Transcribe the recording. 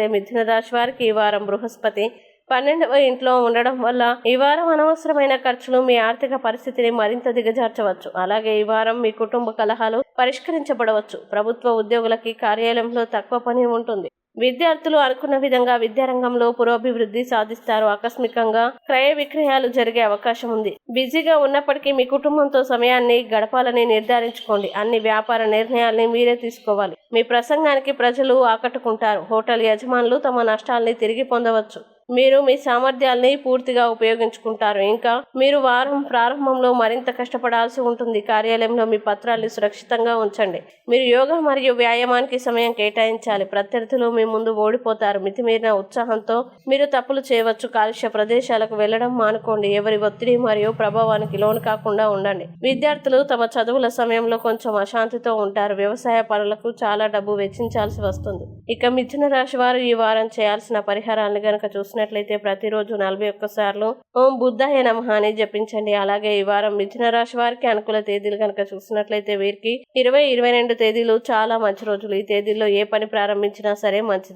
మిథున రాశి వారికి ఈ వారం బృహస్పతి 12వ ఇంట్లో ఉండడం వల్ల ఈ వారం అనవసరమైన ఖర్చులు మీ ఆర్థిక పరిస్థితిని మరింత దిగజార్చవచ్చు. అలాగే ఈ వారం మీ కుటుంబ కలహాలు పరిష్కరించబడవచ్చు. ప్రభుత్వ ఉద్యోగులకి కార్యాలయంలో తక్కువ పని ఉంటుంది. విద్యార్థులు అనుకున్న విధంగా విద్యారంగంలో పురోభివృద్ధి సాధిస్తారు. ఆకస్మికంగా క్రయ విక్రయాలు జరిగే అవకాశం ఉంది. బిజీగా ఉన్నప్పటికీ మీ కుటుంబంతో సమయాన్ని గడపాలని నిర్ధారించుకోండి. అన్ని వ్యాపార నిర్ణయాల్ని మీరే తీసుకోవాలి. మీ ప్రసంగానికి ప్రజలు ఆకట్టుకుంటారు. హోటల్ యజమానులు తమ నష్టాల్ని తిరిగి పొందవచ్చు. మీరు మీ సామర్థ్యాల్ని పూర్తిగా ఉపయోగించుకుంటారు. ఇంకా మీరు వారం ప్రారంభంలో మరింత కష్టపడాల్సి ఉంటుంది. కార్యాలయంలో మీ పత్రాల్ని సురక్షితంగా ఉంచండి. మీరు యోగా మరియు వ్యాయామానికి సమయం కేటాయించాలి. ప్రత్యర్థులు మీ ముందు ఓడిపోతారు. మితిమీరిన ఉత్సాహంతో మీరు తప్పులు చేయవచ్చు. కాలుష్య ప్రదేశాలకు వెళ్లడం మానుకోండి. ఎవరి ఒత్తిడి మరియు ప్రభావానికి లోను కాకుండా ఉండండి. విద్యార్థులు తమ చదువుల సమయంలో కొంచెం అశాంతితో ఉంటారు. వ్యవసాయ పనులకు చాలా డబ్బు వెచ్చించాల్సి వస్తుంది. ఇక మిథున రాశి వారు ఈ వారం చేయాల్సిన పరిహారాలను గనక చూసినట్లయితే ప్రతిరోజు 41 సార్లు ఓం బుద్ధాయ నమః అని జపించండి. అలాగే ఈ వారం మిథున రాశి వారికి అనుకూల తేదీలు గనక చూసినట్లయితే వీరికి 20, 22 తేదీలు చాలా మంచి రోజులు. ఈ తేదీల్లో ఏ పని ప్రారంభించినా సరే మంచిది.